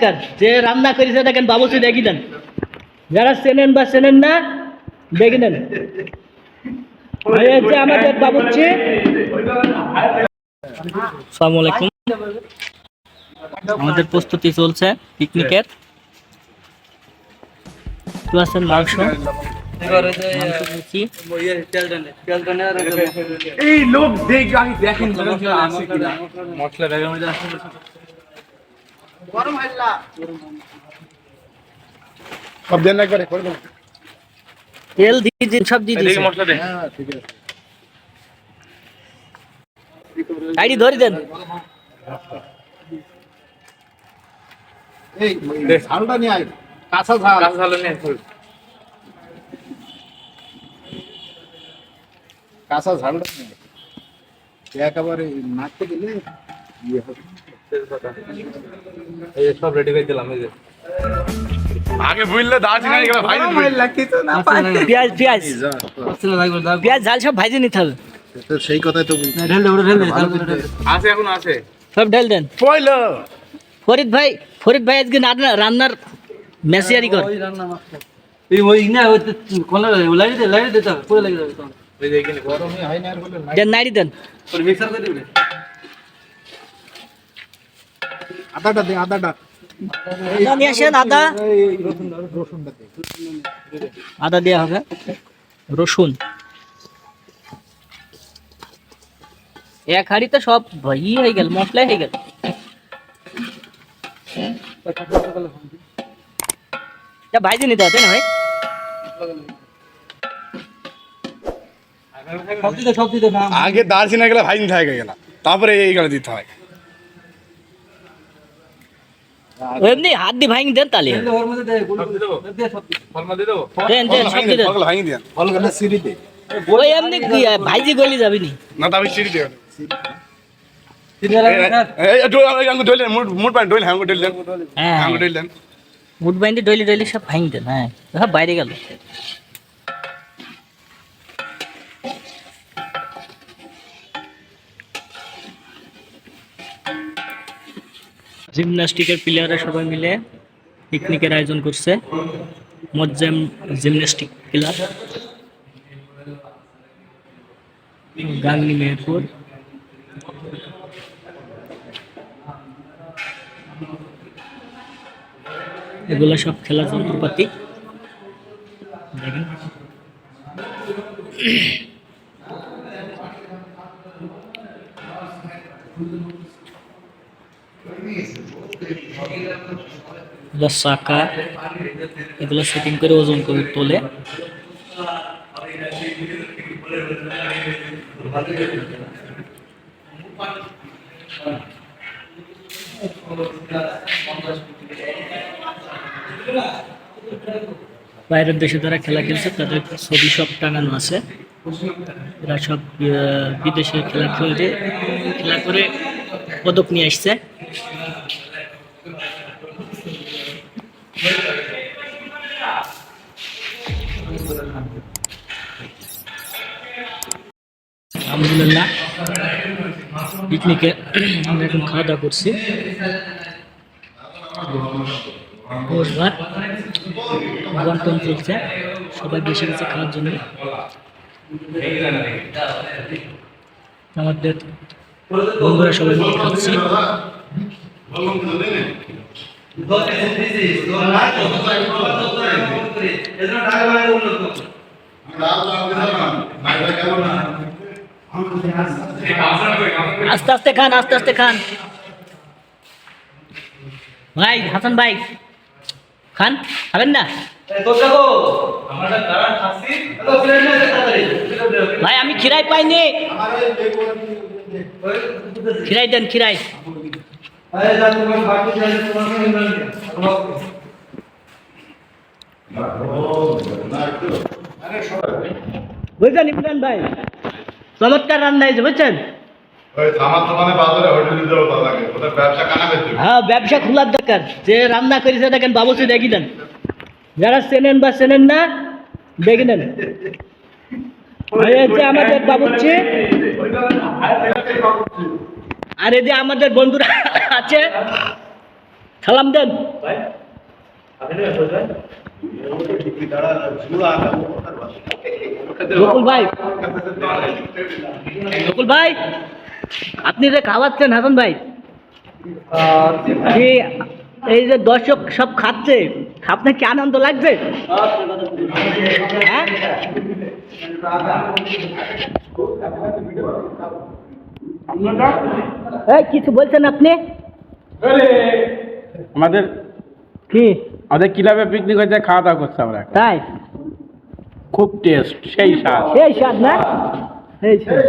দরকার যে রান্না করেছে দেখেন বাবুর্চি দেখি দেন, যারা চেনেন বা চেনেন না দেখে নেন। এই হচ্ছে আমাদের বাবুর্চি। আসসালামু আলাইকুম। আমাদের প্রস্তুতি চলছে পিকনিকের। আছেন মাংস, এই লোক দেখে আমি দেখেন মশলা সব দেন একবারে করে দেন, তেল দিয়ে দিন, সব দিয়ে দিন, মশলা দেন। আইডি ধরে দেন। এই ঝালটা নিয়ে আয়, কাঁচা ঝাল নিয়ে কাঁচা ঝালটা নিয়ে একেবারে নাড়তে গেলে ইয়ে হবে। এই সব রেডি করে দিলাম। এই যে আগে বুঝলে দাঁড়াচ্ছি না, এগুলো ভাই কিছু না পাই। পেঁয়াজ পেঁয়াজ পেঁয়াজ ঝাল সব ভাইজে নিতে হবে। তো সেই কথাই তো ঢেল দে আছে, এখন আছে সব ঢেল দেন। পয়লা ফরিদ ভাই আজকে রান্নার মেসিয়ারি কর। গরমই হয় না আর বলে দেন নাইড়ি দেন। আদাটা দে, আদাটা আদা নিয়ে আসেন, আদা রসুনটা দে। আদা দেওয়া হবে, রসুন এক হাঁড়িতে সব ই হয়ে গেল, মশলাই হয়ে গেল। ভাইজে নিতে হবে না ভাই? আগে দারচিনি গেলে ভাই নিতে হয়ে গেল, তারপরে এইগুলো দিতে হয়। এমনি হাত দিয়ে ভাঙি দেন তাহলে। দেন সব দিয়ে দেন। ভাঙি দেন, ফলগুলো সিঁড়ি দে। ওই এমনি ভাইজি গলি যাবি নি। না তো আমি সিঁড়ি দে। মুড পানি ডইল, হ্যাঁ ডইল দেন, হ্যাঁ হ্যাঁ ডইল দেন। মুড বাইন্ডে ডইলি সব ভাঙি দেন। হ্যাঁ সব বাইরে গেল। জিমন্যাস্টিকের প্লেয়াররা সবাই মিলে পিকনিকের আয়োজন করছে। Mozzam gymnastic club, Gangni Meherpur. এগুলো সব খেলার যন্ত্রপাতি দেখেন। চাকা, এগুলো শুটিং করে ওজন করে তোলে। বাইরের দেশে যারা খেলা খেলছে তাদের ছবি সব টাঙানো আছে। এরা সব বিদেশে খেলা করে পদক নিয়ে আসছে। আলহামদুলিল্লাহ পিকনিকে আমরা এখন খাওয়া দাওয়া করছি। বন্টন চলছে, সবাই বেশি বেশি খাওয়ার জন্য। আমাদের বন্ধুরা সবাই মিলে খাচ্ছি। আস্তে আস্তে খান, আস্তে আস্তে খান ভাই। হাসান ভাই খান, খাবেন না ভাই? আমি খিরাই পাইনি, খিরাই দেন, খিরাই। বুঝছেন ইমরান ভাই, চমৎকার রান্না হয়েছে বুঝছেন। হ্যাঁ ব্যবসা খোলার দরকার যে রান্না করেছে দেখেন বাবুর্চি দেখি দেন, যারা চেনেন বা চেনেন না দেখে নেন। এই হচ্ছে আমাদের বাবুর্চি। আর এই যে আমাদের বন্ধুরা আছে সালাম দেন। বকুল ভাই, বকুল ভাই, আপনি যে খাওয়াচ্ছেন হাসান ভাই, কি এই যে দর্শক সব খাচ্ছে, আপনার কি আনন্দ লাগছে? হ্যাঁ? এই কিছু বলছেন আপনি? আমাদের কি আমাদের ক্লাবে পিকনিক হয়েছে, খাওয়া দাওয়া করছে আমরা এখন। তাই? খুব টেস্ট, সেই স্বাদ। সেই স্বাদ না? সেই স্বাদ।